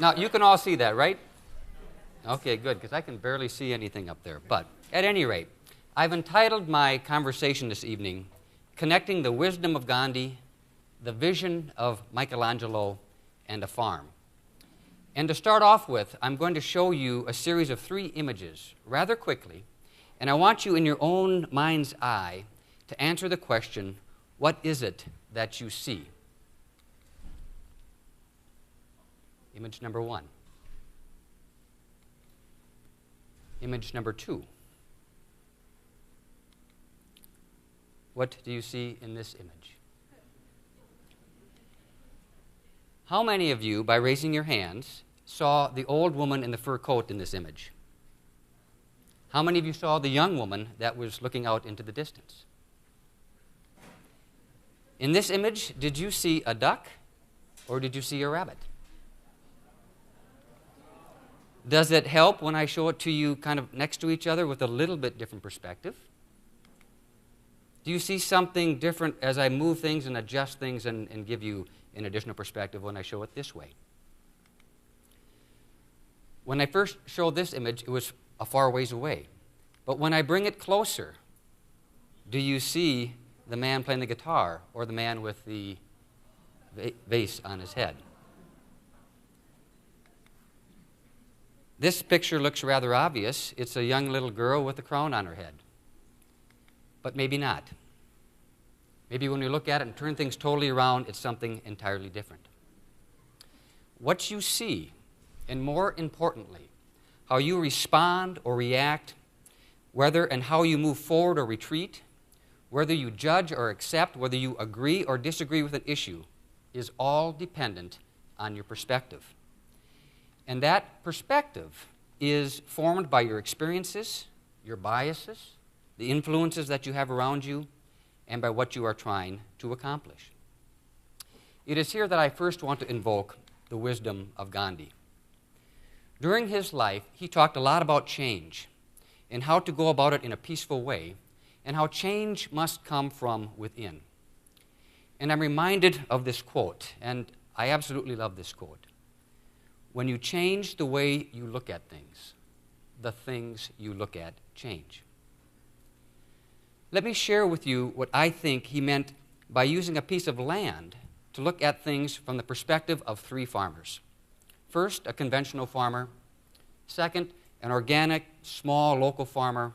Now, you can all see that, right? Okay, good, because I can barely see anything up there. But at any rate, I've entitled my conversation this evening, Connecting the Wisdom of Gandhi, the Vision of Michelangelo, and a Farm. And to start off with, I'm going to show you a series of 3 images rather quickly, and I want you in your own mind's eye to answer the question, what is it that you see? Image number 1. Image number 2. What do you see in this image? How many of you, by raising your hands, saw the old woman in the fur coat in this image? How many of you saw the young woman that was looking out into the distance? In this image, did you see a duck or did you see a rabbit? Does it help when I show it to you kind of next to each other with a little bit different perspective? Do you see something different as I move things and adjust things and give you an additional perspective when I show it this way? When I first showed this image, it was a far ways away. But when I bring it closer, do you see the man playing the guitar or the man with the vase on his head? This picture looks rather obvious. It's a young little girl with a crown on her head. But maybe not. Maybe when we look at it and turn things totally around, it's something entirely different. What you see, and more importantly, how you respond or react, whether and how you move forward or retreat, whether you judge or accept, whether you agree or disagree with an issue, is all dependent on your perspective. And that perspective is formed by your experiences, your biases, the influences that you have around you, and by what you are trying to accomplish. It is here that I first want to invoke the wisdom of Gandhi. During his life, he talked a lot about change and how to go about it in a peaceful way, and how change must come from within. And I'm reminded of this quote, and I absolutely love this quote. When you change the way you look at things, the things you look at change. Let me share with you what I think he meant by using a piece of land to look at things from the perspective of 3 farmers. First, a conventional farmer. Second, an organic, small, local farmer.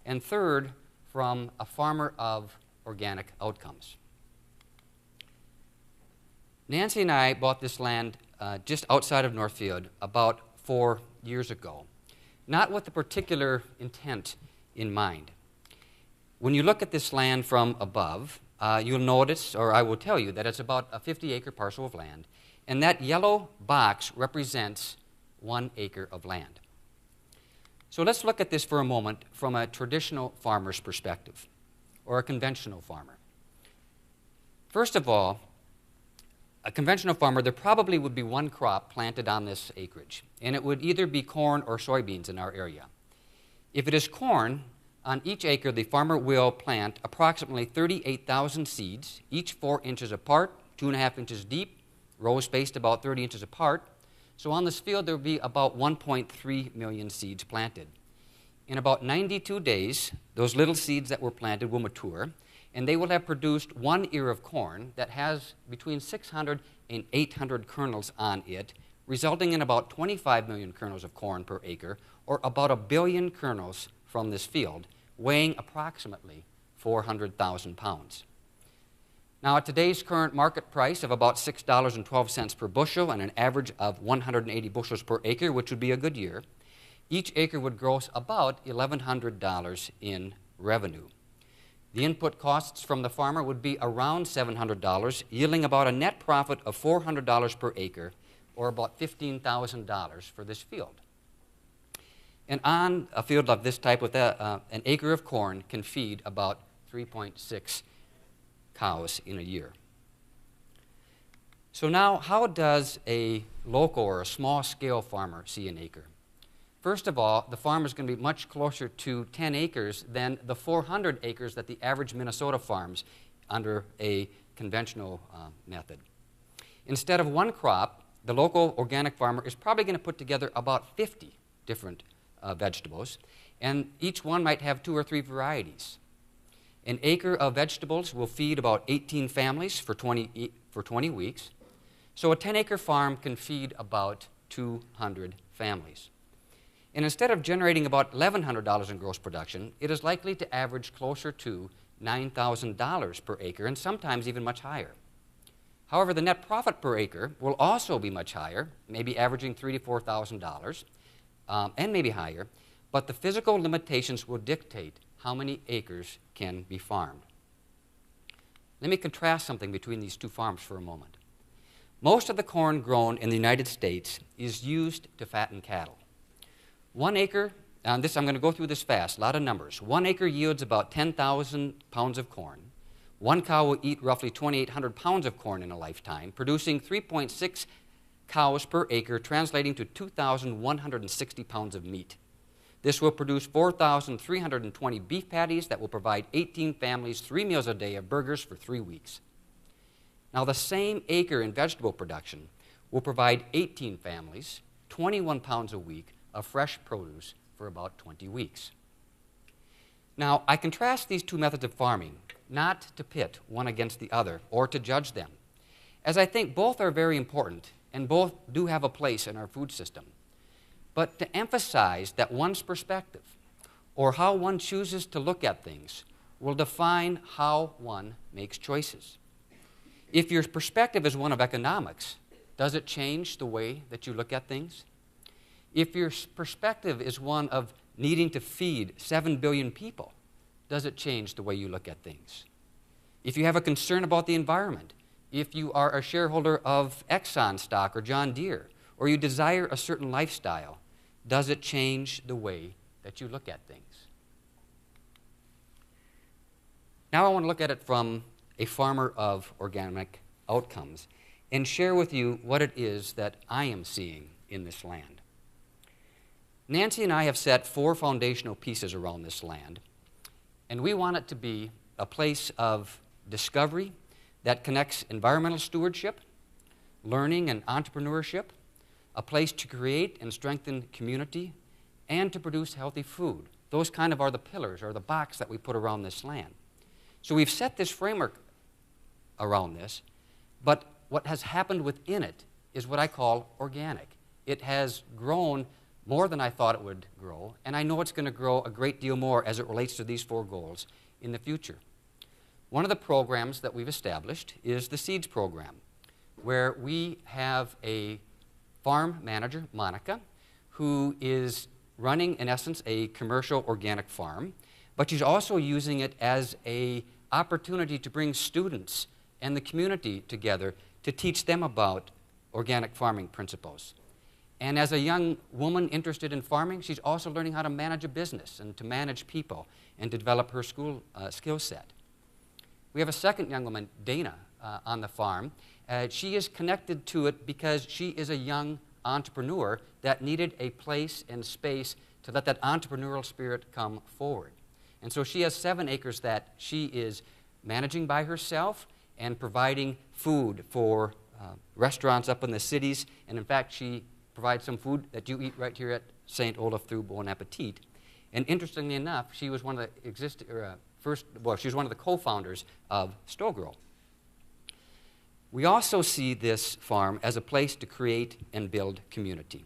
And third, from a farmer of organic outcomes. Nancy and I bought this land just outside of Northfield about 4 years ago, not with a particular intent in mind. When you look at this land from above, you'll notice, or I will tell you, that it's about a 50-acre parcel of land, and that yellow box represents 1 acre of land. So let's look at this for a moment from a traditional farmer's perspective, or a conventional farmer. First of all, a conventional farmer, there probably would be 1 crop planted on this acreage, and it would either be corn or soybeans in our area. If it is corn, on each acre the farmer will plant approximately 38,000 seeds, each 4 inches apart, 2.5 inches deep, rows spaced about 30 inches apart. So on this field there will be about 1.3 million seeds planted. In about 92 days, those little seeds that were planted will mature, and they will have produced 1 ear of corn that has between 600 and 800 kernels on it, resulting in about 25 million kernels of corn per acre, or about 1 billion kernels from this field, weighing approximately 400,000 pounds. Now, at today's current market price of about $6.12 per bushel and an average of 180 bushels per acre, which would be a good year, each acre would gross about $1,100 in revenue. The input costs from the farmer would be around $700, yielding about a net profit of $400 per acre, or about $15,000 for this field. And on a field of this type, with an acre of corn can feed about 3.6 cows in a year. So now, how does a local or a small-scale farmer see an acre? First of all, the farm is going to be much closer to 10 acres than the 400 acres that the average Minnesota farms under a conventional method. Instead of 1 crop, the local organic farmer is probably going to put together about 50 different vegetables, and each one might have 2 or 3 varieties. An acre of vegetables will feed about 18 families for 20 weeks. So a 10-acre farm can feed about 200 families. And instead of generating about $1,100 in gross production, it is likely to average closer to $9,000 per acre, and sometimes even much higher. However, the net profit per acre will also be much higher, maybe averaging $3,000 to $4,000, and maybe higher, but the physical limitations will dictate how many acres can be farmed. Let me contrast something between these two farms for a moment. Most of the corn grown in the United States is used to fatten cattle. 1 acre, I'm going to go through this fast, a lot of numbers. 1 acre yields about 10,000 pounds of corn. 1 cow will eat roughly 2,800 pounds of corn in a lifetime, producing 3.6 cows per acre, translating to 2,160 pounds of meat. This will produce 4,320 beef patties that will provide 18 families 3 meals a day of burgers for 3 weeks. Now, the same acre in vegetable production will provide 18 families 21 pounds a week of fresh produce for about 20 weeks. Now, I contrast these two methods of farming, not to pit one against the other or to judge them, as I think both are very important and both do have a place in our food system, but to emphasize that one's perspective or how one chooses to look at things will define how one makes choices. If your perspective is one of economics, does it change the way that you look at things? If your perspective is one of needing to feed 7 billion people, does it change the way you look at things? If you have a concern about the environment, if you are a shareholder of Exxon stock or John Deere, or you desire a certain lifestyle, does it change the way that you look at things? Now I want to look at it from a farmer of organic outcomes and share with you what it is that I am seeing in this land. Nancy and I have set 4 foundational pieces around this land, and we want it to be a place of discovery that connects environmental stewardship, learning and entrepreneurship, a place to create and strengthen community, and to produce healthy food. Those kind of are the pillars or the box that we put around this land. So we've set this framework around this, but what has happened within it is what I call organic. It has grown more than I thought it would grow, and I know it's going to grow a great deal more as it relates to these 4 goals in the future. One of the programs that we've established is the Seeds program, where we have a farm manager, Monica, who is running, in essence, a commercial organic farm, but she's also using it as an opportunity to bring students and the community together to teach them about organic farming principles. And as a young woman interested in farming, she's also learning how to manage a business and to manage people and to develop her school skill set. We have a second young woman, Dana, on the farm. She is connected to it because she is a young entrepreneur that needed a place and space to let that entrepreneurial spirit come forward. And so she has 7 acres that she is managing by herself and providing food for restaurants up in the cities. And in fact, she provides some food that you eat right here at St. Olaf through Bon Appetit. And interestingly enough, she was one of the she was one of the co-founders of Stogrow. We also see this farm as a place to create and build community.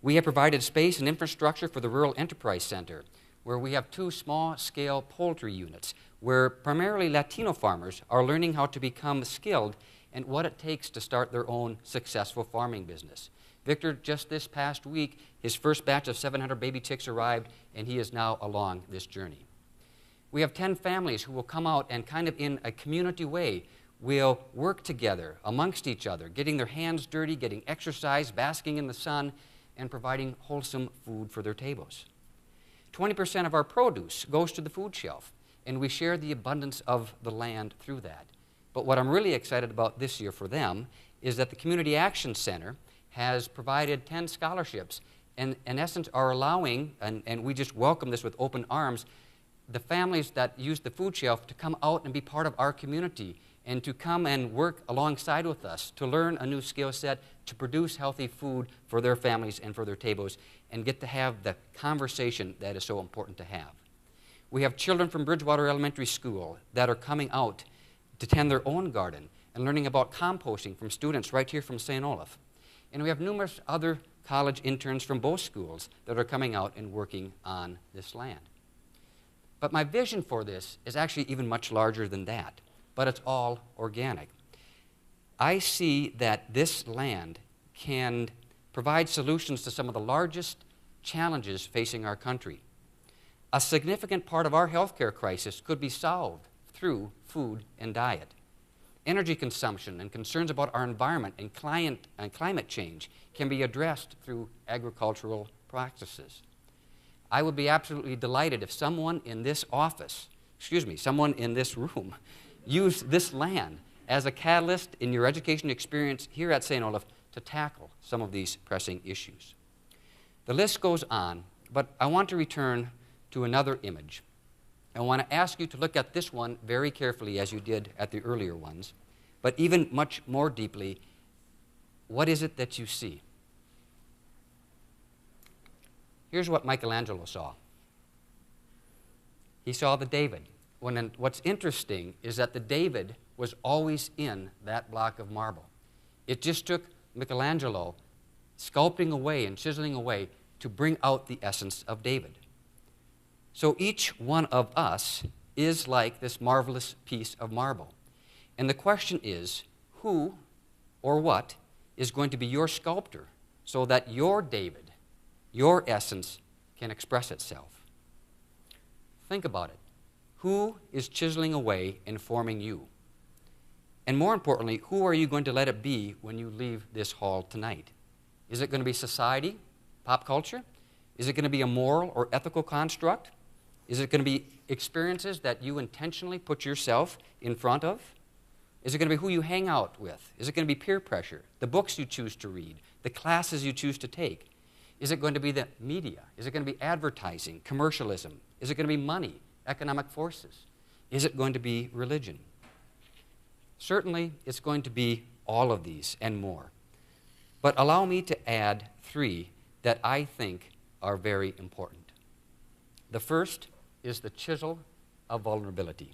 We have provided space and infrastructure for the Rural Enterprise Center, where we have 2 small-scale poultry units, where primarily Latino farmers are learning how to become skilled in what it takes to start their own successful farming business. Victor, just this past week, his first batch of 700 baby chicks arrived, and he is now along this journey. We have 10 families who will come out and kind of in a community way will work together amongst each other, getting their hands dirty, getting exercise, basking in the sun, and providing wholesome food for their tables. 20% of our produce goes to the food shelf, and we share the abundance of the land through that. But what I'm really excited about this year for them is that the Community Action Center has provided 10 scholarships and in essence are allowing, and we just welcome this with open arms, the families that use the food shelf to come out and be part of our community and to come and work alongside with us to learn a new skill set, to produce healthy food for their families and for their tables, and get to have the conversation that is so important to have. We have children from Bridgewater Elementary School that are coming out to tend their own garden and learning about composting from students right here from St. Olaf. And we have numerous other college interns from both schools that are coming out and working on this land. But my vision for this is actually even much larger than that, but it's all organic. I see that this land can provide solutions to some of the largest challenges facing our country. A significant part of our healthcare crisis could be solved through food and diet. Energy consumption and concerns about our environment and climate change can be addressed through agricultural practices. I would be absolutely delighted if someone in this someone in this room used this land as a catalyst in your education experience here at St. Olaf to tackle some of these pressing issues. The list goes on, but I want to return to another image. I want to ask you to look at this one very carefully as you did at the earlier ones, but even much more deeply, what is it that you see? Here's what Michelangelo saw. He saw the David. What's interesting is that the David was always in that block of marble. It just took Michelangelo sculpting away and chiseling away to bring out the essence of David. So each one of us is like this marvelous piece of marble. And the question is, who or what is going to be your sculptor so that your David, your essence, can express itself? Think about it. Who is chiseling away and forming you? And more importantly, who are you going to let it be when you leave this hall tonight? Is it going to be society, pop culture? Is it going to be a moral or ethical construct? Is it going to be experiences that you intentionally put yourself in front of? Is it going to be who you hang out with? Is it going to be peer pressure, the books you choose to read, the classes you choose to take? Is it going to be the media? Is it going to be advertising, commercialism? Is it going to be money, economic forces? Is it going to be religion? Certainly, it's going to be all of these and more. But allow me to add three that I think are very important. The first is the chisel of vulnerability.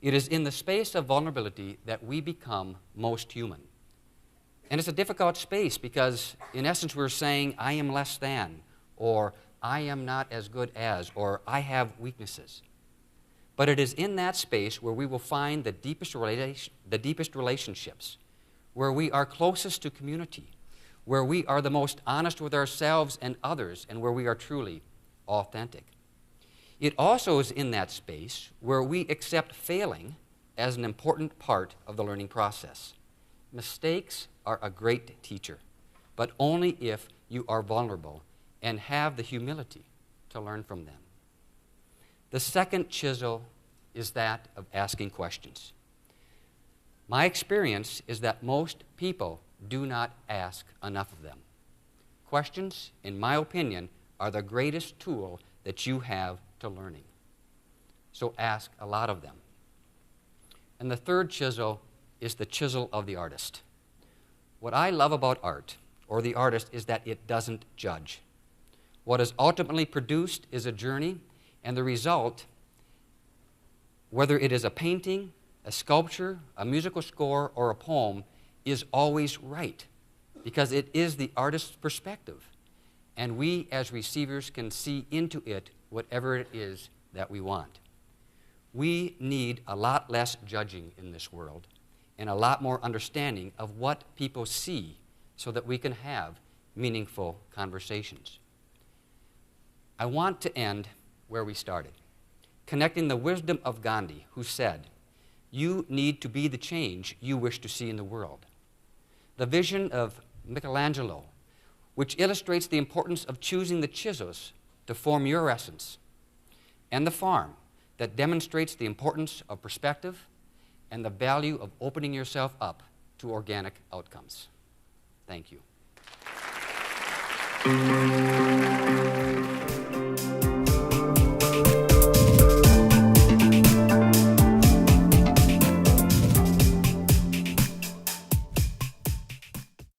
It is in the space of vulnerability that we become most human. And it's a difficult space because, in essence, we're saying, I am less than, or I am not as good as, or I have weaknesses. But it is in that space where we will find the deepest relationships, where we are closest to community, where we are the most honest with ourselves and others, and where we are truly authentic. It also is in that space where we accept failing as an important part of the learning process. Mistakes are a great teacher, but only if you are vulnerable and have the humility to learn from them. The second chisel is that of asking questions. My experience is that most people do not ask enough of them. Questions, in my opinion, are the greatest tool that you have to learning. So ask a lot of them. And the third chisel is the chisel of the artist. What I love about art, or the artist, is that it doesn't judge. What is ultimately produced is a journey, and the result, whether it is a painting, a sculpture, a musical score, or a poem, is always right, because it is the artist's perspective, and we as receivers can see into it whatever it is that we want. We need a lot less judging in this world and a lot more understanding of what people see so that we can have meaningful conversations. I want to end where we started, connecting the wisdom of Gandhi, who said, "You need to be the change you wish to see in the world." The vision of Michelangelo, which illustrates the importance of choosing the chisels to form your essence, and the farm that demonstrates the importance of perspective and the value of opening yourself up to organic outcomes. Thank you.